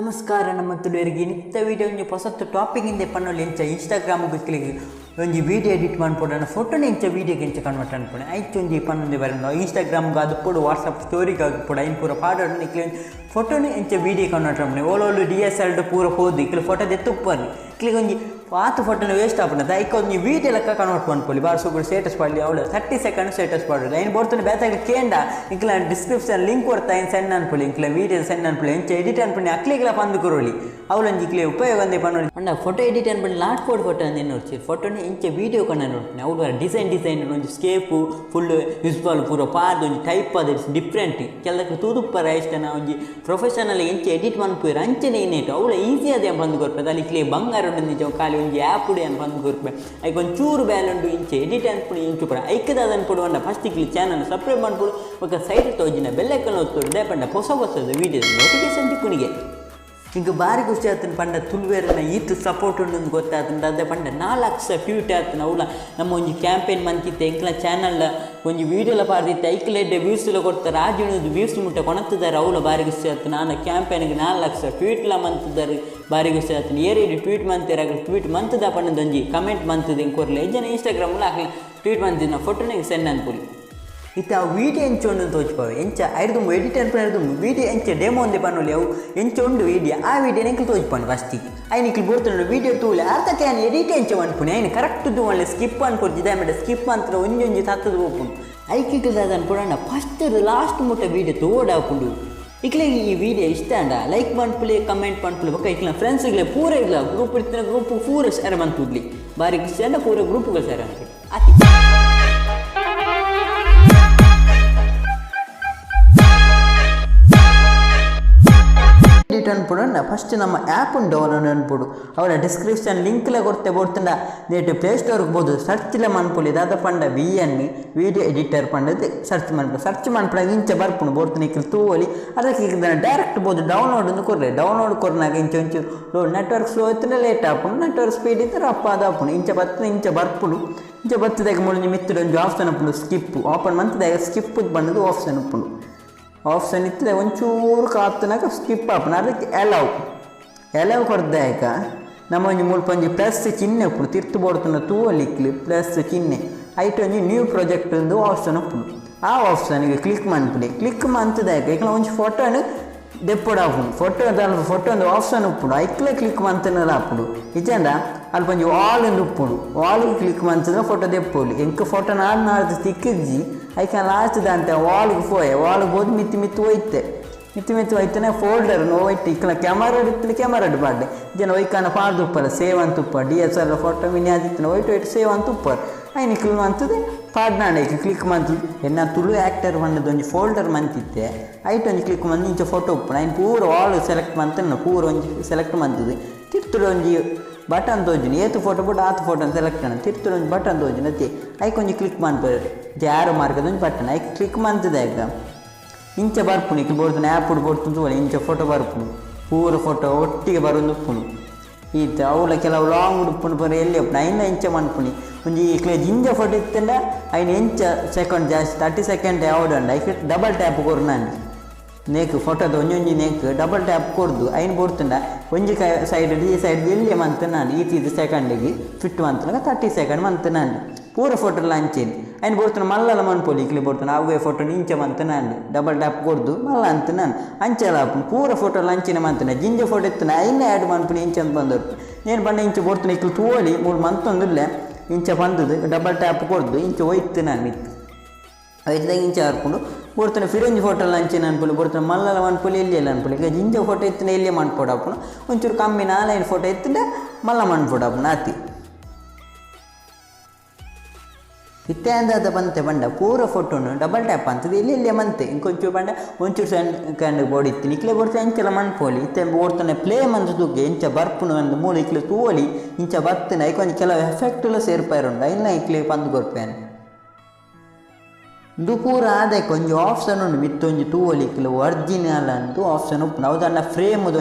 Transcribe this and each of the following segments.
ನಮಸ್ಕಾರ ನಮ್ಮ ತುಳುವರಿಗೆ ನಿತ್ಯ ವೀಡಿಯೋ ಒಂದು ಹೊಸ ಟಾಪಿಕ್ ಇಂದ ಪನ್ನೋಲಿ ಎಂಚ ಇನ್ಸ್ಟಾಗ್ರಾಮ್ ಕ್ಲಿಕ್ ಒಂದು ವೀಡಿಯೋ ಎಡಿಟ್ ಮಾಡ್ಕೊಡೋಣ ಫೋಟೋನ ಎಂಚ ವೀಡಿಯೋಗೆ ಎಂಚ ಕನ್ವರ್ಟ್ ಅನ್ಕೊಡೆ ಆಯ್ತು ಒಂದು ಪನ್ನೊಂದು ಬರೋಣ ಇನ್ಸ್ಟಾಗ್ರಾಮ್ಗೆ ಅದು ಕೂಡ ವಾಟ್ಸಪ್ ಸ್ಟೋರಿಗೆ ಕೂಡ ಇನ್ನು ಪೂರ ಪಾಡೋಣ ಇಕ್ಲಿ ಫೋಟೋನ ಎಂಚ ವೀಡಿಯೋ ಕನ್ವರ್ಟ್ ಮಾಡ್ದೆ ಓಲೋಲು DSLR ಪೂರ ಹೋದು ಇಕ್ಲಿ ಫೋಟೋ ಎತ್ತುಪ್ಪರ್ಲಿ ಇಕ್ಲಿಗೆ ಒಂದು ಪಾತ ಫೋಟೋನ ವೇಸ್ಟ್ ಆಗ್ಬಿಡುತ್ತೆ ಐಕ ಒಂದು ವೀಡಿಯೋ ಲೆಕ್ಕ ಕನ್ವರ್ಟ್ ಮಾಡ್ಕೊಳ್ಳಿ ಬಾರ್ ಸೂಪರ್ ಸ್ಟೇಟಸ್ ಪಡಲಿ ಅವಳು 30 ಸೆಕೆಂಡ್ ಸ್ಟೇಟಸ್ ಪಡೋದು ಏನು ಬೋರ್ತಾನೆ ಬೇತಾಗ ಕೇಂಡ ಇಂಕ್ಲ ಡಿಸ್ಕ್ರಿಪ್ಷನ್ ಲಿಂಕ್ ಕೊಡ್ತಾ ಏನು ಸೆಂಡ್ ಅನ್ಕೊಳ್ಳಿ ಇಂಕ್ಲ ವೀಡಿಯೋ ಸೆಂಡ್ ಅನ್ಕೊಳ್ಳಿ ಎಂಚ ಎಡಿಟ್ ಅನ್ಪಣಿ ಅಕ್ಲಿಗೆಲ್ಲ ಬಂದು ಕೊರೋಳಿ ಅವಳೊಂದು ಇಕ್ಲಿ ಉಪಯೋಗ ಒಂದೇ ಪನ್ನೋಳಿ ಅಂಡ ಫೋಟೋ ಎಡಿಟ್ ಅನ್ಪಣಿ ಲಾಟ್ ಫೋಟೋ ಅಂದೇ ನೋಡ್ಸಿ ಫೋಟೋನ ಇಂಚ ವೀಡಿಯೋ ಕಣ್ಣ ನೋಡ್ತೀನಿ ಅವಳು ಡಿಸೈನ್ ಒಂದು ಸ್ಕೇಪು ಫುಲ್ ಯೂಸ್ಫುಲ್ ಪೂರ ಪಾರ್ದು ಒಂದು ಟೈಪ್ ಅದು ಡಿಫ್ರೆಂಟ್ ಕೆಲಕ್ಕೆ ತೂದುಪ್ಪರ ಇಷ್ಟನ ಒಂದು ಪ್ರೊಫೆಷನಲ್ ಎಂಚ ಎಡಿಟ್ ಮಾಡ್ಪೋಯ್ರ ಅಂಚನೆ ಏನೇಟು ಅವಳು ಈಸಿ ಅದೇ ಬಂದು ಕೊಡ್ಪದೆ ಅಲ್ಲಿ ಇಕ್ಲಿ ಬಂಗಾರ ಉಂಟು ನಿಜ ಖಾಲಿ ಒಂದು ಆ್ಯಪ್ ಉಡಿ ಅಂತ ಬಂದು ಕೊಡ್ಪೆ ಐಕ್ ಒಂದು ಚೂರು ಬ್ಯಾಲುಂಡು ಇಂಚೆ ಎಡಿಟ್ ಅನ್ಪುಡಿ ಇಂಚು ಪಡ ಐಕದ ಅನ್ಪುಡು ಅಂಡ ಫಸ್ಟ್ ಇಕ್ಲಿ ಚಾನಲ್ ಸಬ್ಸ್ಕ್ರೈಬ್ ಮಾಡ್ಬಿಡು ఒక ಸೈಡ್ ತೋಜಿನ ಬೆಲ್ಲೈಕನ್ ಒತ್ತೋಡು ದೇಪಂಡ ಹೊಸದ ವೀಡಿಯೋದ ನೋಟಿಫಿಕೇಶನ್ ತಿಕ್ಕುನಿಗೆ ಈಗ ಬಾರಿ ಖುಷಿ ಆತನ ಪಂಡ ತುಳುವೇರನ ಈತು ಸಪೋರ್ಟ್ ಉಂಡು ಗೊತ್ತಾತಂಡ ಅದೇ ಪಂಡ 4 ಲಕ್ಷ ಟ್ವೀಟ್ ಆತನ ಅವಳ ನಮ್ಮ ಒಂದು ಕ್ಯಾಂಪೇನ್ ಮಂತಿತ್ತೆ ಎಂಕ್ಲ ಚಾನಲ್ ಒಂದು ವೀಡಿಯೋಲ ಪಾರ್ದಿತ್ತೆ ಐಕ್ಲೆಡ್ಡೆ ವ್ಯೂಸ್ಲ ಕೊಡ್ತಾರೆ ರಾಜುಣದು ವ್ಯೂಸ್ ಮುಟ್ಟ ಕೊಣತ್ತಿದ್ದಾರೆ ಅವಳ ಬಾರಿ ಖುಷಿ ಆತನ ನಾನು ಕ್ಯಾಂಪೇನ್ಗೆ 4 ಲಕ್ಷ ಟ್ವೀಟ್ಲ ಮಂತಿದ್ದಾರೆ ಬಾರಿ ಖುಷಿ ಆತನ ಏರೇಡಿ ಟ್ವೀಟ್ ಮಂತಿರ ಟ್ವೀಟ್ ಮಂತದ ಪಂಡದೊಂಜಿ ಕಮೆಂಟ್ ಮಂತದ ಹಿಂಗೆ ಕೊರಲಿ ಜನ ಇನ್ಸ್ಟಾಗ್ರಾಮಲ್ಲಿ ಹಾಕಲಿ ಟ್ವೀಟ್ ಮಂತಿದ್ದ ಫೋಟೋನ ಸೆಂಡ್ ಅನ್ಕೊಳ್ಳಿ ಇತ್ತು ಆ ವೀಡಿಯೋ ಎಂಚೊಂಡು ತೋಚ್ಪಾವೆ ಎಂಚ ಐದು ಎಡಿಟ್ ಅನ್ಪು ವೀಡಿಯೋ ಎಂಚ ಡೆಮೋ ಒಂದೇ ಪನ್ನೋಲಿ ಅವು ಎಂಚೊಂಡು ವೀಡಿಯೋ ಆ ವೀಡಿಯೋನ ಎಂಕಲ್ ತೋಚ್ಪಾನು ಫಸ್ಟಿಗೆ ಐನು ಇಕ್ಲಿ ಬೋಡ್ತಾನು ವೀಡಿಯೋ ತೂಲೆ ಅರ್ಥಕ್ಕೆ ಏನು ಎಡಿಟ್ ಎಂಚ ಅನ್ಪುಣಿ ಐನು ಕರೆಕ್ಟ್ ಒಳ್ಳೆ ಸ್ಕಿಪ್ ಅನ್ಕೊಡ್ತಿದ್ದೆ ಆಮೇಲೆ ಸ್ಕಿಪ್ ಅಂತ ಒಂಜೊಂಜಿ ತತ್ತದ ಹೋಗ್ಪುಂಡು ಐಕಿಕ್ಕದ ಅನ್ಪುಡಣ್ಣ ಫಸ್ಟ್ ಲಾಸ್ಟ್ ಮುಟ್ಟ ವೀಡಿಯೋ ತೋಡಾಪುಂಡು ಇಕ್ಲೆ ಈ ವಿಡಿಯೋ ಇಷ್ಟ ಅಂಡ ಲೈಕ್ ಮಾಡ್ಪುಲಿ ಕಮೆಂಟ್ ಮಾಡ್ಪುಲಿ ಬಕ್ಕ ಇಕ್ಲ ಫ್ರೆಂಡ್ಸ್ಗೆ ಪೂರ ಇಲ್ಲ ಗ್ರೂಪ್ ಇರ್ತಾನೆ ಗ್ರೂಪ್ ಪೂರ ಶೇರ್ ಮಂತುದ್ಲಿ ಬಾರಿ ಖುಷಿ ಅಂಡ ಪೂರ ಗ್ರೂಪ್ಗಳು ಶೇರ್ ಅನ್ಕೊಡಿ ಆತಿ ಎಡಿಟ್ ಅನ್ಪುಡಣ್ಣ ಫಸ್ಟ್ ನಮ್ಮ ಆ್ಯಪನ್ನು ಡೌನ್ಲೋಡ್ ಅನ್ಪುಡು ಅವಳ ಡಿಸ್ಕ್ರಿಪ್ಷನ್ ಲಿಂಕ್ಲ ಕೊಡ್ತೆ ಬೋಡ್ತಂಡ ನೇಟು ಪ್ಲೇಸ್ಟೋರ್ಗೆ ಬೋದು ಸರ್ಚ್ಲ ಮನ್ಪುಲಿ ದಾದ ಪಂಡ VN ವೀಡಿಯೋ ಎಡಿಟರ್ ಪಂಡದು ಸರ್ಚ್ ಮನ್ಪಡ ಇಂಚ ಬರ್ಪುಣು ಬೋಡ್ತಾನೆ ಇಕ್ಲಿ ತೂವಲಿ ಅದಕ್ಕೆ ಡೈರೆಕ್ಟ್ ಬೋದು ಡೌನ್ಲೋಡ್ ಒಂದು ಕೊರ್ರೆ ಡೌನ್ಲೋಡ್ ಕೊರ್ನಾಗ ಇಂಚ ಒಂಚೂರು ನೆಟ್ವರ್ಕ್ ಸ್ಲೋ ಇತ್ತಂದ್ರೆ ಲೇಟ್ ಆಪುಣು ನೆಟ್ವರ್ಕ್ ಸ್ಪೀಡ್ ಇದ್ದರೆ ಅಪ್ಪ ಅದಾಪುಣು ಇಂಚ ಬರ್ತದೆ ಇಂಚ ಬರ್ಪುಡು ಇಂಚ ಬತ್ತದಾಗ ಮುಳಿഞ്ഞ് ಮಿತ್ತದ ಒಂದು ಆಪ್ಷನ್ ಉಪ್ಪುಂಡು ಸ್ಕಿಪ್ ಓಪನ್ ಮಂತದಾಗ ಸ್ಕಿಪ್ ಬಂದದ್ದು ಆಪ್ಷನ್ ಉಪ್ಪುಂಡು ಆಪ್ಷನ್ ಇತ್ತಲೆ ಒಂಚೂರು ಕಾತನಾಗ ಸ್ಕಿಪ್ ಆಪನ ಅದಕ್ಕೆ ಎಲವ್ ಕೊಡ್ದಾಕ ನಮ್ಮ ಒಂದು ಮುಳ್ಪಂಜಿ ಪ್ಲಸ್ ಚಿಹ್ನೆ ಉಪ್ಪುಡು ತಿರ್ತು ಬೋಡ್ತನ ತೂವಲಿಕ್ಲಿ ಪ್ಲಸ್ ಚಿಹ್ನೆ ಐಟ್ ಒಂದು ನ್ಯೂ ಪ್ರಾಜೆಕ್ಟ್ ಒಂದು ಆಪ್ಷನ್ ಉಪ್ಪುಡು ಆ ಆಪ್ಷನ್ಗೆ ಕ್ಲಿಕ್ ಮಾಡ್ಬಿಡಿ ಕ್ಲಿಕ್ ಮಂತದಾಕ ಈಗ ಒಂದು ಫೋಟೋನು ದೆಪ್ಪುಡು ಫೋಟೋ ಒಂದು ಆಪ್ಷನ್ ಉಪ್ಪುಡು ಐಕ್ಲೆ ಕ್ಲಿಕ್ ಮಂತನಲ್ಲ ಆಪುಡು ನಿಜಂಡ ಅಲ್ಲಿ ಪಂಜಿ ವಾಲ್ ಒಂದು ಉಪ್ಪುಡು ವಾಲ್ಗೆ ಕ್ಲಿಕ್ ಮಂತದ್ರೆ ಫೋಟೋ ದೆಪ್ಪೋಲಿ ಎಂಕ ಫೋಟೋ ನಾಡ್ದು ತಿಕ್ಕಿಜ್ಜಿ ಐಕ ಲಾಸ್ಟ್ ದಾಂತ ವಾಲ್ಗೆ ವಾಲ್ಗೆ ಹೋದ್ ಮಿತ್ತು ಹೋಯ್ತಾನೆ ಫೋಲ್ಡರ್ ಹೋಯ್ತು ಇಕ್ಕನ ಕ್ಯಾಮರಾ ಇತ್ತಲಿ ಕ್ಯಾಮರಾ ಪಾಡ್ಡೆ ಜನ ಒಯ್ಕನ ಪಾಡ್ದು ಉಪ್ಪಲ್ಲ ಸೇವ್ ಅಂತ ಉಪ್ಪ DSLR ಫೋಟೋ ವಿನ್ಯಾಸಿತ್ತನ ಹೋಯ್ತು ಸೇವ್ ಅಂತ ಉಪ್ಪರ್ ಐನು ಕ್ಲಿಕ್ ಅಂತದೆ ಪಾಡ್ನಾಡೈಕೆ ಕ್ಲಿಕ್ ಮಂತು ಎನ್ನ ತುಳು ಆ್ಯಕ್ಟರ್ ಬಂದದೊಂದು ಫೋಲ್ಡರ್ ಮಂತಿತ್ತೆ ಐಟ್ ಒಂದು ಕ್ಲಿಕ್ ಮಂದು ಇಂಚ ಫೋಟೋ ಉಪ್ಪಣ ಐನು ಪೂರ ವಾಲ್ ಸೆಲೆಕ್ಟ್ ಮಂತನ ಪೂರ ಒಂಜಿ ಸೆಲೆಕ್ಟ್ ಮಂತದೆ ತಿರ್ತುಡು ಒಂಜಿ ಬಟನ್ ತೋಜಿನಿ ಏತು ಫೋಟೋ ಬಿಟ್ಟು ಆತು ಫೋಟೋನ ಸೆಲೆಕ್ಟ್ ಅಣ್ಣ ತಿರ್ತುಡು ಒಂದು ಬಟನ್ ತೋಜಿನ ಅತಿ ಐಕೊಂಜಿ ಕ್ಲಿಕ್ ಮಾಡ್ಬೋದು ಯಾರು ಮಾರ್ಗದೊಂದು ಬಟನ್ ಐಕ್ ಕ್ಲಿಕ್ ಮಂತದಾಗ ಇಂಚ ಬರ್ಪುಣಿ ಇಕ್ಲಿ ಬೋಡ್ತಾನೆ ಆ್ಯಪ್ ಬೋಡ್ತು ಇಂಚ ಫೋಟೋ ಬರ್ಪುಣು ಪೂರ ಫೋಟೋ ಒಟ್ಟಿಗೆ ಬರೋದು ಉಪ್ಪುಣು ಈತ ಅವಳ ಕೆಲವು ಲಾಂಗ್ ಉಪ್ಪುಣು ಪರ ಎಲ್ಲಿ ಉಪ್ಪು ಐನ ಇಂಚ ಮನ್ಪುಣಿ ಒಂಜಿ ಇಕ್ಲೆ ಜಿಂಜ ಫೋಟೋ ಇತ್ತಂಡ ಐನು ಎಂಚ ಸೆಕೆಂಡ್ ಜಾಸ್ತಿ 30 ಸೆಕೆಂಡ್ ಯಾವ್ದು ಅಂಡ ಐಕ್ ಡಬಲ್ ಟ್ಯಾಪ್ ಕೊರು ನಾನು ನೇಕು ಫೋಟೋದ ಒಂಜೊಂಜಿ ನೇಕು ಡಬಲ್ ಟ್ಯಾಪ್ ಕೊಡ್ದು ಐನು ಬೋಡ್ತಂಡ ಒಂಜಿ ಸೈಡ್ ಈ ಸೈಡ್ ಎಲ್ಲಿ ಮಂತ ನಾನು ಈತಿದ್ದು ಸೆಕೆಂಡಿಗೆ ಫಿಟ್ ಮಂತನಾಗ 30 ಸೆಕೆಂಡ್ ಮಂತ ನಾನು ಪೂರ ಫೋಟೋಲ್ಲ ಅಂಚೇನಿ ಐನು ಬೋಡ್ತಾನೆ ಮಲ್ಲಲ್ಲ ಮನ್ಪೋಲಿ ಇಕ್ಲಿ ಬೋಡ್ತಾನೆ ಅವೇ ಫೋಟೋ ಇಂಚ ಮಂತ ನಾನು ಡಬಲ್ ಟ್ಯಾಪ್ ಕೊಡ್ದು ಮಲ್ಲ ಅಂತ ನಾನು ಅಂಚೆಲ್ಲ ಹಾಪುನು ಪೂರ ಫೋಟೋಲ್ಲ ಅಂಚಿನ ಮಂತನ ಜಿಂಜ ಫೋಟೋ ಇತ್ತಾನೆ ಐನೇ ಆ್ಯಡ್ ಮನ್ಪುನಿ ಇಂಚ ಅಂತ ಬಂದವ್ರು నేను ಬಂದ ಇಂಚ ಬೋಡ್ತಾನೆ ಇಕ್ಲಿ ತೂವಲಿ 3 ಮಂತೊಂದುಲ್ಲೆ ಇಂಚ ಬಂದದ್ದು ಡಬಲ್ ಟ್ಯಾಪ್ ಕೊಡ್ದು ಇಂಚ ಹೋಯ್ತು ನಾನು ಮಿತ್ತು ಐದಾಗ ಇಂಚ ಹಾರ್ಕೊಂಡು ಬೋಡ್ತಾನೆ ಫಿರಂಜಿ ಫೋಟೋಲ್ಲ ಅಂಚಿನ ಅನ್ಪೊಲಿ ಬೋಡ್ತಾನೆ ಮಲ್ಲಲ್ಲ ಮನ್ಪೊಲಿ ಎಲ್ಲಿ ಎಲ್ಲ ಅನ್ಪೊಲಿ ಈಗ ಜಿಂಜ ಫೋಟೋ ಇತ್ತಾನೆ ಎಲ್ಲಿ ಮನ್ಪೋಡಪ್ಪನು ಒಂಚೂರು ಕಮ್ಮಿ 4 ಫೋಟೋ ಇತ್ತಂಡೆ ಮಲ್ಲ ಮನ್ಪೋಡಪ್ಪನ ಆತಿ ಇತ್ತೆ ಅಂದಾದ ಬಂತೆ ಬಂಡ ಪೂರ ಫೋಟೋನು ಡಬಲ್ ಟ್ಯಾಪ್ ಅಂತದೆ ಎಲ್ಲಿ ಮಂತೆ ಇಂಕೊಂಚೂರು ಬಂಡ ಒಂಚೂರು ಸಣ್ಣ ಬೋರ್ಡ್ ಇತ್ತು ಇಕ್ಲೆ ಬೋಡ್ತಾ ಇಂಚೆಲ್ಲ ಮನ್ಪೋಲಿ ಇತ್ತೆ ಬೋಡ್ತಾನೆ ಪ್ಲೇ ಮಂತದುಗ್ಗೆ ಇಂಚ ಬರ್ಪುನು ಅಂದು ಮೂಲ ಇಕ್ಲೆ ತೂವಲಿ ಇಂಚ ಬರ್ತಾನೆ ಐಕೊಂದು ಕೆಲವು ಎಫೆಕ್ಟೆಲ್ಲ ಸೇರ್ಪಾಯಿರುಂಡು ಐನ ಇಕ್ಲೆ ಪಂದು ಕೊರ್ಪೇನೆ ಇದು ಪೂರ ಆದಾಯ ಒಂಜಿ ಆಪ್ಷನ್ ಉಂಡು ಮಿತ್ತೊಂಜಿ ತೂವಲಿಕ್ಕಿಲ್ಲ ಒರ್ಜಿನಲ್ ಅಂತೂ ಆಪ್ಷನ್ ಉಪ್ಪು ಅವದನ್ನ ಫ್ರೇಮ್ದು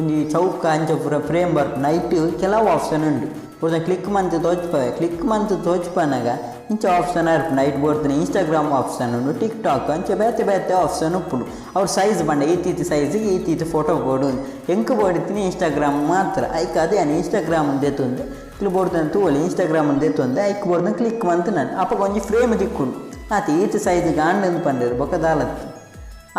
ಒಂಜಿ ಚೌಕ ಅಂಚ ಪೂರ ಫ್ರೇಮ್ ಬರ್ಪು ನೈಟ್ ಕೆಲವು ಆಪ್ಷನ್ ಉಂಡು ಪೂರ ಕ್ಲಿಕ್ ಮಂತ್ ತೋಚ್ಪಾವೆ ಕ್ಲಿಕ್ ಮಂತ್ ತೋಚ್ಪನಾಗ ಇಂಚ ಆಪ್ಷನ್ ಇರ್ಪುಂಡು ಐಟ್ ಬೋಡ್ತೀನಿ ಇನ್ಸ್ಟಾಗ್ರಾಮ್ ಆಪ್ಷನ್ ಉಂಡು ಟಿಕ್ಟಾಕ್ ಅಂಚೆ ಬೇತೆ ಬೇತೆ ಆಪ್ಷನ್ ಉಪ್ಪುಂಡು ಅವ್ರು ಸೈಜ್ ಬಂಡ ಈತೀತಿ ಸೈಜಿಗೆ ಈತೀತಿ ಫೋಟೋ ಬೋಡು ಎಂಕ್ ಬೋಡಿತೀನಿ ಇನ್ಸ್ಟಾಗ್ರಾಮ್ ಮಾತ್ರ ಐಕ್ ಅದೇ ಇನ್ಸ್ಟಾಗ್ರಾಮ್ ದೆತ್ತುಂದು ಇಕ್ಲು ಬೋಡ್ತಾನೆ ತೂವಲಿ ಇನ್ಸ್ಟಾಗ್ರಾಮ್ ದೆತ್ತುಂದು ಐಕ್ ಬೋಡ್ತಾನೆ ಕ್ಲಿಕ್ ಮಂತ್ ನಾನು ಅಪ್ಪ ಕೊಂಚ ಫ್ರೇಮ್ ದಿಕ್ಕುಂಡು ಆತ ಈತ ಸೈಜಿಗೆ ಆಂಡ್ ಪಂಡರು ಬೊಕ್ಕ ದಾಲತ್ತು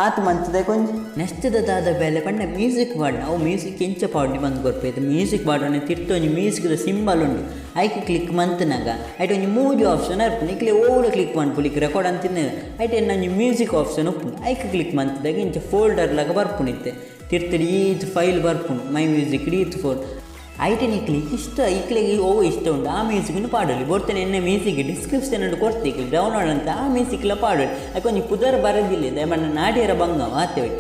ಆತ ಮಂತದೆ ಕೊಂಚ ನೆಕ್ಸ್ಟ್ ದಾದ ಬೇಲೆ ಪಂಡ ಮ್ಯೂಸಿಕ್ ಪಾಡ್ನ ಅವು ಮ್ಯೂಸಿಕ್ ಎಂಚ ಪಾಡ್ನಿ ಬಂದು ಕೊರ್ಪೈತೆ ಮ್ಯೂಸಿಕ್ ಪಾಡೋಣ ತಿರ್ತು ಒಂಜಿ ಮ್ಯೂಸಿಕ್ದ ಸಿಂಬಲ್ ಉಂಡು ಐಕೆ ಕ್ಲಿಕ್ ಮಂತನಾಗ ಐಟ್ ಒಂಜಿ ಮೂಜಿ ಆಪ್ಷನ್ ಇರ್ಪುಂಡು ಇಕ್ಲೆ ಓಡು ಕ್ಲಿಕ್ ಮಾಡ್ಪುಲಿಕ್ ರೆಕಾರ್ಡ್ ಅಂತಿನ ಐಟ್ ಎನ್ನ ಒಂಜಿ ಮ್ಯೂಸಿಕ್ ಆಪ್ಷನ್ ಉಪ್ಪುಂಡು ಐಕೆ ಕ್ಲಿಕ್ ಮಂತದಾಗ ಇಂಚ ಫೋಲ್ಡರ್ಲಾಗ ಬರ್ಪುಣಿತ್ತೆ ತಿರ್ತಡಿ ಈತ್ ಫೈಲ್ ಬರ್ಪುಂಡು ಮೈ ಮ್ಯೂಸಿಕ್ ಈತ್ ಫೋನ್ ಐಟೆ ನಿಕ್ಲಿಕ್ಕೆ ಇಷ್ಟ ಇಕ್ಲಿಗೆ ಇಷ್ಟ ಉಂಟು ಆ ಮ್ಯೂಸಿಕ್ನು ಪಾಡಲಿ ಬರ್ತೇನೆ ಎನ್ನ ಮ್ಯೂಸಿಕ್ ಡಿಸ್ಕ್ರಿಪ್ಷನ್ ಉಂಟು ಕೊಡ್ತೆ ಇಕ್ಲಿ ಡೌನ್ಲೋಡ್ ಅಂತ ಆ ಮ್ಯೂಸಿಕ್ಲ ಪಾಡಲಿ ಯಾಕೊಂದು ಪುದರ್ ಬರೋದಿಲ್ಲ ದಯಮಾಡಿ ನಾಡಿಯರ ಬಂಗ ಮಾತೇವೆ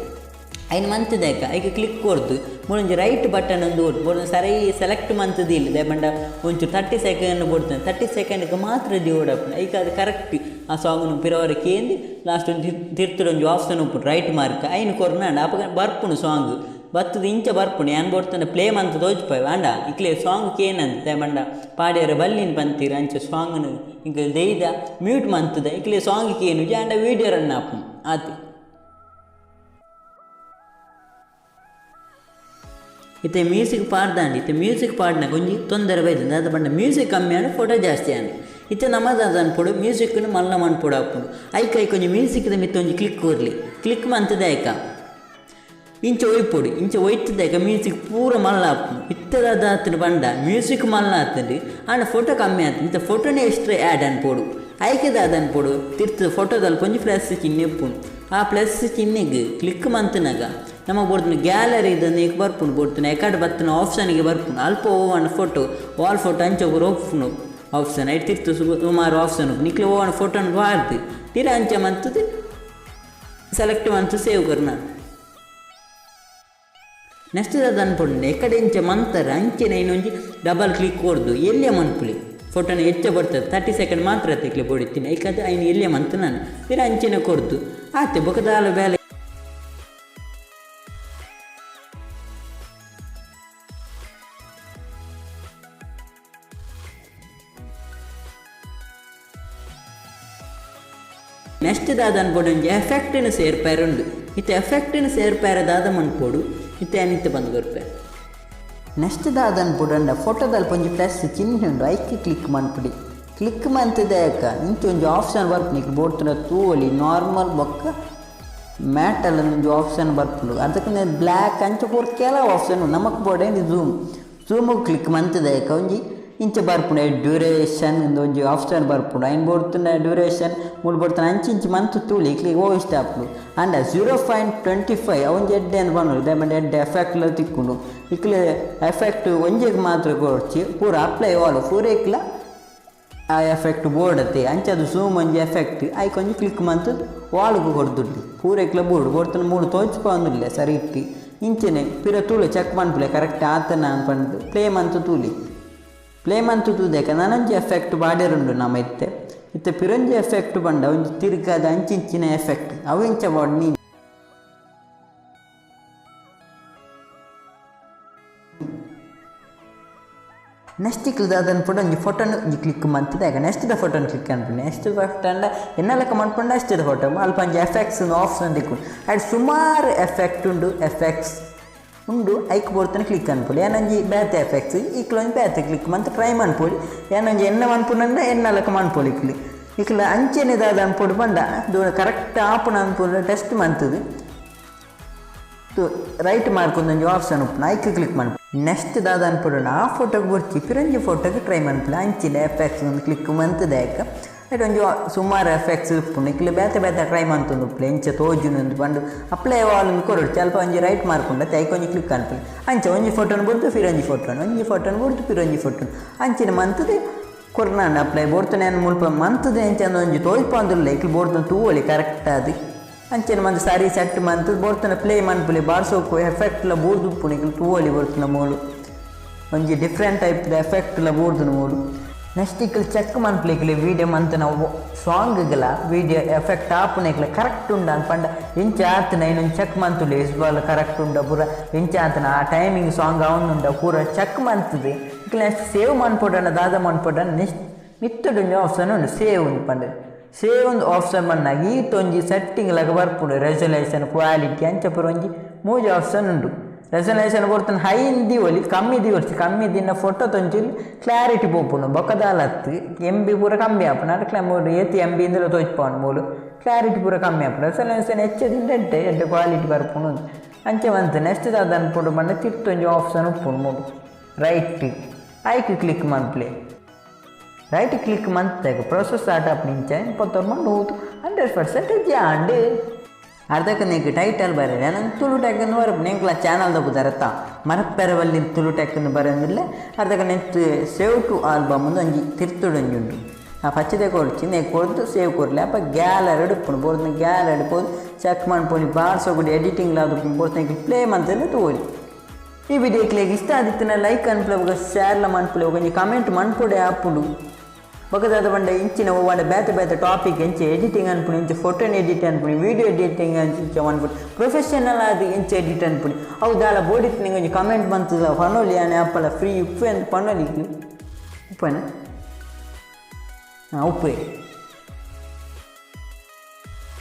ಐನು ಮಂತದಾಕ ಐಕೆ ಕ್ಲಿಕ್ ಕೊಡ್ದು ಮುಂಚೆ ರೈಟ್ ಬಟನ್ ಒಂದು ಓಡ್ ಸರಿ ಸೆಲೆಕ್ಟ್ ಮಂತದಿಲ್ಲ ದಯಮಾಡ ಒಂಚೂರು 30 ಸೆಕೆಂಡ್ ಕೊಡ್ತಾನೆ 30 ಸೆಕೆಂಡ್ಗೆ ಮಾತ್ರ ಓಡಪ್ಪ ಐಕ ಅದು ಕರೆಕ್ಟ್ ಆ ಸಾಂಗ್ನು ಪಿರವರ ಕೇಂದಿ ಲಾಸ್ಟ್ ಒಂದು ತಿರ್ತುಡು ಒಂದು ಆಪ್ಷನ್ ಉಪ್ಪು ರೈಟ್ ಮಾರ್ಕ್ ಐನು ಕೊರ್ನಾಂಡ ಅಪ್ಪ ಬರ್ಪುಣು ಸಾಂಗ್ ಬತ್ತದು ಇಂಚ ಬರ್ಪುಣಿ ಏನು ಬೋಡ್ತಾನೆ ಪ್ಲೇ ಮಂತ್ ತೋಜ್ಪಾಯ್ ವಾಂಡ ಇಕ್ಲೆ ಸಾಂಗ್ ಕೇನಂತ ಮಂಡ ಪಾಡ್ಯಾರ ಬಲ್ಲಿನ ಬಂತೀರ ಅಂಚೆ ಸಾಂಗ್ನು ಇಂಕ ದೈದ ಮ್ಯೂಟ್ ಮಂತದ ಇಕ್ಲೆ ಸಾಂಗ್ ಕೇನು ಜಾಂಡ ವೀಡಿಯೋ ರನ್ ಆಪು ಆತು ಇತ್ತೆ ಮ್ಯೂಸಿಕ್ ಪಾಡ್ದಾಂಡಿ ಇತ್ತೆ ಮ್ಯೂಸಿಕ್ ಪಾಡ್ನ ಕೊಂಚ ತೊಂದರೆ ಬೈತದೆ ಅದು ಬಂಡ ಮ್ಯೂಸಿಕ್ ಕಮ್ಮಿ ಆಂಡ್ ಫೋಟೋ ಜಾಸ್ತಿ ಆಂಡ್ ಇತ್ತೆ ನಮ್ಮದು ಅದು ಅನ್ಪೊಡು ಮ್ಯೂಸಿಕ್ನು ಮಲ್ಲ ಮನ್ಪೊಡು ಹಾಕ್ಪುಡು ಐಕ ಕೊಂಚ ಮ್ಯೂಸಿಕ್ದ ಮಿತ್ತ ಒಂಜಿ ಕ್ಲಿಕ್ ಕೊರ್ಲಿ ಕ್ಲಿಕ್ ಮಂತದೆ ಐಕ ಇಂಚ ಒಯ್ಪೊಡು ಇಂಚ ಒಯ್ತದಾಗ ಮ್ಯೂಸಿಕ್ ಪೂರ ಮಲ್ಲ ಹಾಕ್ಪುಡು ಇತ್ತದ ಆತನ ಬಂಡ ಮ್ಯೂಸಿಕ್ ಮಲ್ಲ ಆತಂಡು ಆಂಡ ಫೋಟೋ ಕಮ್ಮಿ ಆತು ಇಂಥ ಫೋಟೋನೇ ಎಕ್ಸ್ಟ್ರಾ ಆ್ಯಡ್ ಅನ್ಪೊಡು ಐಕೆದ ಅದು ಅನ್ಪೊಡು ತಿರ್ತು ಫೋಟೋದಲ್ಲಿ ಕೊಂಚ ಪ್ಲಸ್ ಚಿಹ್ನೆ ಇಪ್ಪುಂಡು ಆ ಪ್ಲಸ್ ಚಿಹ್ನೆಗೆ ಕ್ಲಿಕ್ ಮಂತನಾಗ ನಮಗೆ ಬರ್ತೀನಿ ಗ್ಯಾಲರಿ ಇದನ್ನು ಈಗ ಬರ್ಪುಂಡು ಬರ್ತೀನಿ ಯಾಕಡೆ ಬರ್ತಾನೆ ಆಪ್ಷನ್ಗೆ ಬರ್ಪುಂಡು ಅಲ್ಪ ಓವಣ್ಣ ಫೋಟೋ ವಾಲ್ ಫೋಟೋ ಅಂಚೊಬ್ಬರು ಒಪ್ಪುನು ಆಪ್ಷನ್ ಐಟ್ ತಿರ್ತು ಸುಮಾರು ಆಪ್ಷನ್ ನಿಕ್ಲೆ ಓವಣ್ಣ ಫೋಟೋನ ಬಾರ್ದು ತೀರ ಅಂಚ ಮಂತದ್ದು ಸೆಲೆಕ್ಟ್ ಮಂತು ಸೇವ್ ಕರ್ನ ನೆಕ್ಸ್ಟ್ ಅದು ಅನ್ಪುಂಡು ಎಕಡೆ ಇಂಚ ಮಂತಾರೆ ಅಂಚೆನ ಇನ್ನೊಂದು ಡಬಲ್ ಕ್ಲಿಕ್ ಕೊಡ್ದು ಎಲ್ಲೇ ಮನ್ಪುಲಿ ಫೋಟೋನ ಹೆಚ್ಚು ಬರ್ತದೆ 30 ಸೆಕೆಂಡ್ ಮಾತ್ರ ತೆಕ್ಲೆ ಹೊಡಿತೀನಿ ಯಾಕಂದ್ರೆ ಐನು ಎಲ್ಲೇ ಮಂತು ನಾನು ತೀರ ಅಂಚೆನ ಕೊಡ್ದು ಆಯ್ತು ಬೊಕದಾಲ ಬೇಲೆ ನೆಕ್ಸ್ಟ್ ದಾದ ಅನ್ಪೋಡು ಒಂಜಿ ಎಫೆಕ್ಟಿನ ಸೇರ್ಪಾರುಂಡು ಇತ್ತೆ ಎಫೆಕ್ಟಿನ ಸೇರ್ಪಾರದಾದ ಮನ್ಪೋಡು ಇತ್ತೆ ಅನಿತ್ಯ ಬಂದು ಬರ್ಪಾರು ನೆಕ್ಸ್ಟ್ ದಾದ ಅನ್ಪೋಡು ಅಂಡ ಫೋಟೋದಲ್ಲಿ ಒಂಜಿ ಪ್ಲಸ್ ಚಿಹ್ನೆ ಉಂಡು ಐಕೆ ಕ್ಲಿಕ್ ಮನ್ಪುಡಿ ಕ್ಲಿಕ್ ಮಂತದಾಕ ಇಂಚ ಒಂಜಿ ಆಪ್ಷನ್ ಬರ್ಪುಂಡು ಈಗ ಬೋಡ್ತಿನ ತೂವಲಿ ನಾರ್ಮಲ್ ಬೊಕ್ಕ ಮ್ಯಾಟಲ್ಲಿ ಒಂಜಿ ಆಪ್ಷನ್ ಬರ್ಪುಂಡು ಅದಕ್ಕೆ ಬ್ಲ್ಯಾಕ್ ಅಂಚ ಪೂರ ಕೆಲವು ಆಪ್ಷನ್ ನಮಕ್ ಬೋಡೇನು ಝೂಮಿಗೆ ಕ್ಲಿಕ್ ಮಂತದಾಕ ಒಂಜಿ ಇಂಚ ಬರ್ಪುಂಡು ಡ್ಯೂರೇಷನ್ ಒಂಜಿ ಆಪ್ಷನ್ ಬರ್ಪುಂಡು ಐನು ಬೋಡ್ತುಂಡ ಡ್ಯೂರೇಷನ್ ಮೂಡು ಬೋಡ್ತಾನೆ ಇಂಚು ಮಂತು ತೂಳಿ ಇಕ್ಲಿಗೆ ಓ ಇಷ್ಟ ಹಾಪುಡು ಅಂಡ 0.25 ಅವೊಂಜಿ ಎಡ್ಡೆ ಅಂತ ಬಂದು ದಯಮಾಡಿ ಎಡ್ಡೆ ಎಫೆಕ್ಟ್ಲ ತಿಕ್ಕೊಂಡು ಇಕ್ಲೆ ಎಫೆಕ್ಟ್ ಒಂಜಿಗೆ ಮಾತ್ರ ಕೊಡ್ಚಿ ಪೂರ ಅಪ್ಲೈ ವಾಲು ಪೂರ ಇಕ್ಲ ಆ ಎಫೆಕ್ಟ್ ಬೋರ್ಡತ್ತೆ ಅಂಚದು ಝೂಮ್ ಒಂಜಿ ಎಫೆಕ್ಟ್ ಐಕೊಂಜಿ ಕ್ಲಿಕ್ ಮಂತು ವಾಲ್ಗೆ ಕೊಡ್ದುಡ್ಡಿ ಪೂರ ಇಕ್ಲ ಬೋಡ್ತಾನೆ ಮೂಡು ತೋಚ್ಪಂದಿಲ್ಲ ಸರಿ ಇಟ್ಟು ಇಂಚನೆ ಪಿರ ತೂಳಿ ಚೆಕ್ ಮನ್ಪುಲೆ ಕರೆಕ್ಟ್ ಆತನ ಅನ್ಪಂಡು ಪ್ಲೇ ಮಂತು ತೂಲಿ ಪ್ಲೇ ಮಂತು ತೂದೇಕ ನನಂಜಿ ಎಫೆಕ್ಟ್ ಬಾಡಿರುಂಡು ನಮ್ಮ ಇತ್ತೆ ಪಿರಂಜಿ ಎಫೆಕ್ಟ್ ಬಂಡ ಒಂಜಿ ತಿರುಗಾದ ಅಂಚಿಂಚಿನ ಎಫೆಕ್ಟ್ ಅವು ಇಂಚ ಬಾಡ್ ನೀನು ನೆಕ್ಸ್ಟ್ ಇಕ್ಲದ ಅನ್ಪುಂಡು ಒಂಜಿ ಫೋಟೋನ ಒಂಜಿ ಕ್ಲಿಕ್ ಮಂತದಾಗ ನೆಕ್ಸ್ಟ್ ಫೋಟೋನ ಕ್ಲಿಕ್ ಅನ್ಪುಂಡು ನೆಕ್ಸ್ಟ್ ಫೋಟೋ ಅಂಡ ಎನ್ನಲಕ ಮನ್ಪುಂಡು ನೆಕ್ಸ್ಟ್ ಫೋಟೋ ಅಲ್ಪ ಒಂಜಿ ಎಫೆಕ್ಟ್ಸ್ ಆಪ್ಷನ್ ತಿಕ್ಕೊಂಡು ಅದು ಸುಮಾರು ಎಫೆಕ್ಟ್ ಉಂಡು ಎಫೆಕ್ಟ್ಸ್ ಉಂಡು ಐಕ್ ಬೋಡ್ತಾನೆ ಕ್ಲಿಕ್ ಅನ್ಪೊಡಿ ಏನೊಂಜಿ ಬೇತೆ ಎಫೆಕ್ಟ್ಸ್ ಇಕ್ಲೊಂದು ಬೇತೆ ಕ್ಲಿಕ್ ಮಂತ್ ಟ್ರೈ ಮನ್ಪೊಡಿ ಏನೊಂಜಿ ಎನ್ನ ಮನ್ಪುಂಡ ಎನ್ನಲಕ ಮನ್ಪೊಡಿ ಇಕ್ಲ ಅಂಚೆನೆದಾದ ಅನ್ಪೊಡು ಬಂಡ ಕರೆಕ್ಟ್ ಆಪುನ ಅನ್ಪೊಡು ಟೆಸ್ಟ್ ಮಂತದು ರೈಟ್ ಮಾರ್ಕೊಂದೊಂಜಿ ಆಪ್ಷನ್ ಉಪ್ಪುನ ಐಕ್ ಕ್ಲಿಕ್ ಮನ್ಪು ನೆಕ್ಸ್ಟ್ ದಾದ ಅನ್ಪೊಡು ಆ ಫೋಟೋಗೆ ಬರ್ಚಿ ಪಿರಂಜಿ ಫೋಟೋಗೆ ಟ್ರೈ ಮನ್ಪುಲ ಅಂಚಿನ ಎಫೆಕ್ಟ್ಸ್ ಒಂದು ಕ್ಲಿಕ್ ಮಂತದಾಕ ಅದೊಂದು ಸುಮಾರು ಎಫೆಕ್ಟ್ಸ್ ಉಪ್ಪುಂಡು ಇಕ್ಲೆ ಬೇತೆ ಬೇತೆ ಟ್ರೈ ಮಂತೊಂದು ಉಪ್ಪುಲೆ ಇಂಚ ತೋಜುನೊಂದು ಬಂದು ಅಪ್ಲೈ ವಾಲ್ನ ಕೊರಡು ಸ್ವಲ್ಪ ಒಂಜಿ ರೈಟ್ ಮಾರ್ಕೊಂಡತ್ತೆ ಐಕೊಂಜಿ ಕ್ಲಿಕ್ ಅನ್ಪುಲಿ ಅಂಚ ಒಂಜಿ ಫೋಟೋನ ಬಿಡ್ತು ಪಿರಂಜಿ ಫೋಟೋನ ಒಂಜಿ ಫೋಟೋನ ಬಿಡ್ತು ಪಿರಂಜಿ ಫೋಟೋನ ಅಂಚಿನ ಮಂತದೆ ಕೊರ್ನಾಂಡ ಅಪ್ಲೈ ಬೋಡ್ತಾನೆ ಏನು ಮುಲ್ಪ ಮಂತದೆ ಅಂಚಂದ ಒಂಜಿ ತೋಜ್ಪಂದಿಲ್ಲ ಇಕ್ಲು ಬೋಡ್ತಾನೆ ತೂವಳಿ ಕರೆಕ್ಟ್ ಅದು ಅಂಚೆನ ಮಂತ್ ಸಾರಿ ಸೆಟ್ ಮಂತದ ಬೋಡ್ತಾನೆ ಪ್ಲೇ ಮನ್ಪುಲಿ ಬಾರ್ಸೋಕು ಎಫೆಕ್ಟ್ಲ ಬೂರ್ದು ಉಪ್ಪುನು ಇಕ್ಲು ತೂವಳಿ ಬೋಡ್ತಾನೆ ಮೂಲು ಒಂಜಿ ಡಿಫ್ರೆಂಟ್ ಟೈಪ್ ಎಫೆಕ್ಟ್ಲ ಬೂರ್ದು ಮೂಲು ನೆಕ್ಸ್ಟ್ ಇಕ್ಲು ಚೆಕ್ ಮನ್ಪುಲಿಕ್ಲಿ ವೀಡಿಯೋ ಮಂತ್ ನಾವು ಸಾಂಗ್ಗಳ ವೀಡಿಯೋ ಎಫೆಕ್ಟ್ ಆಪುನಿಕ್ಲೆ ಕರೆಕ್ಟ್ ಉಂಡ ಅನ್ಪಂಡ ಇಂಚ ಆತನ ಇನ್ನೊಂದು ಚೆಕ್ ಮಂತುಲಿ ಇಸ್ಬಾಲ್ ಕರೆಕ್ಟ್ ಉಂಡ ಪೂರ ಇಂಚ ಆತನ ಆ ಟೈಮಿಂಗ್ ಸಾಂಗ್ ಅವನುಂಡ ಪೂರ ಚೆಕ್ ಮಂತದೆ ಇಕ್ಲೆ ನೆಕ್ಸ್ಟ್ ಸೇವ್ ಮನ್ಪೊಡಣ ದಾದ ಮನ್ಪೊಡಣ ಮಿತ್ತೊಂದು ಆಪ್ಷನ್ ಉಂಡು ಸೇವ್ ಉಂಡು ಪಂಡ ಸೇವ್ ಒಂದು ಆಪ್ಷನ್ ಬಂದಾಗ ಈತೊಂಜಿ ಸೆಟ್ಟಿಂಗ್ಲಾಗ ಬರ್ಪುಂಡು ರೆಸೊಲ್ಯೂಷನ್ ಕ್ವಾಲಿಟಿ ಅಂಚ ಪೂರ ಒಂಜಿ ಮೂಜಿ ಆಪ್ಷನ್ ಉಂಡು ರೆಸೊಲ್ಯೂಷನ್ ಕೊಡ್ತಾನೆ ಹೈ ದಿವಲಿ ಕಮ್ಮಿ ದಿವರ್ಸಿ ಕಮ್ಮಿ ದಿನ ಫೋಟೋ ತೊಂಚಿ ಕ್ಲಾರಿಟಿ ಪೋಪುಂಡು ಬೊಕ್ಕದಾಲತ್ತು MB ಪೂರ ಕಮ್ಮಿ ಆಪುಂಡು ಅದಕ್ಕೆ ಮೂರು ಏತಿ MB ಇಂದಲೇ ತೋಚ್ಪೋಂಡು ಮೂಲು ಕ್ಲಾರಿಟಿ ಪೂರ ಕಮ್ಮಿ ಆಪುಂಡು ರೆಸೊಲ್ಯೂಷನ್ ಹೆಚ್ಚದಿಂದ ಎಡ್ಡೆ ಕ್ವಾಲಿಟಿ ಬರ್ಪುಂಡು ಅಂಚೆ ಬಂತು ನೆಕ್ಸ್ಟ್ ಅದು ಅನ್ಪುಂಡು ಬಂದ ತಿರ್ತೊಂಜಿ ಆಪ್ಷನ್ ಉಪ್ಪುಂಡು ಮೂರು ರೈಟ್ ಐಕ್ ಕ್ಲಿಕ್ ಮನ್ಪ್ಲೆ ರೈಟ್ ಕ್ಲಿಕ್ ಮಂತಾಗ ಪ್ರೊಸೆಸ್ ಸ್ಟಾರ್ಟ್ ಆಪ್ ನಿಂಚೆ 100% ಜಾಂಡು ಅರ್ಧಕ್ಕೆ ನೀನು ಟೈಟಲ್ ಬರೀ ನಾನು ತುಳು ಟೆಕ್ಕನ್ನು ಬರ ನಿಂಕ್ಲ ಚಾನಲ್ದ ಬುದಾರತ್ತ ಮರಪ್ಪೆರವಲ್ಲಿ ತುಳು ಟೆಕ್ಕನ್ನು ಬರೋದಿಲ್ಲ ಅರ್ಧಕ್ಕೆ ನೆಕ್ಸ್ಟ್ ಸೇವ್ ಟು ಆಲ್ಬಮ್ ಒಂಜಿ ತಿರ್ತುಡೊಂಜಿ ಉಂಟು ಆ ಪಚ್ಚದೆ ಕೊಡ್ಚಿ ನೇ ಕೊಡ್ದು ಸೇವ್ ಕೊಡಲಿ ಅಪ್ಪ ಗ್ಯಾಲರಿ ಉಪ್ಪುಂಡು ಬೋರ್ದು ಗ್ಯಾಲರಿ ಹೋದು ಚೆಕ್ ಮಾಡ್ಕೊಂಡು ಬಾರ್ಸೋಗುಡಿ ಎಡಿಟಿಂಗ್ ಅದು ಬೋರ್ದು ಪ್ಲೇ ಮಂತಲೇ ತೋಲಿ ಈ ವಿಡಿಯೋಕ್ಕೆ ಇಷ್ಟ ಆದಿತ್ತಿನ ಲೈಕ್ ಅನ್ಪಲೆ ಶೇರ್ಲ ಮನ್ಪಲೆ ಒಂಜಿ ಕಮೆಂಟ್ ಮನ್ಪೊಡೆ ಆಪುಂಡು ಬೊಕ್ಕದಾದ ಬಂಡ ಇಂಚಿನ ಓವಾಡ ಬೇತೆ ಟಾಪಿಕ್ ಇಂಚೆ ಎಡಿಟಿಂಗ್ ಅನ್ಪುಣಿ ಇಂಚೆ ಫೋಟೋನ ಎಡಿಟ್ ಅನ್ಪುಣಿ ವೀಡಿಯೋ ಎಡಿಟಿಂಗ್ ಇಂಚೆ ಅನ್ಪುಣಿ ಪ್ರೊಫೆಷನಲ್ ಆದ ಇಂಚೆ ಎಡಿಟ್ ಅನ್ಪುಣಿ ಹೌದಾಲ ಬೋಡಿತ್ತು ನಿಂಗೆ ಒಂಜಿ ಕಮೆಂಟ್ ಬಂತದ ಪನೋಲಿ ಆನೆ ಅಪ್ಪಲ ಫ್ರೀ ಉಪ್ಪು ಅಂತ ಪನೋಲಿ ಉಪ್ಪೇನ ಉಪ್ಪೇ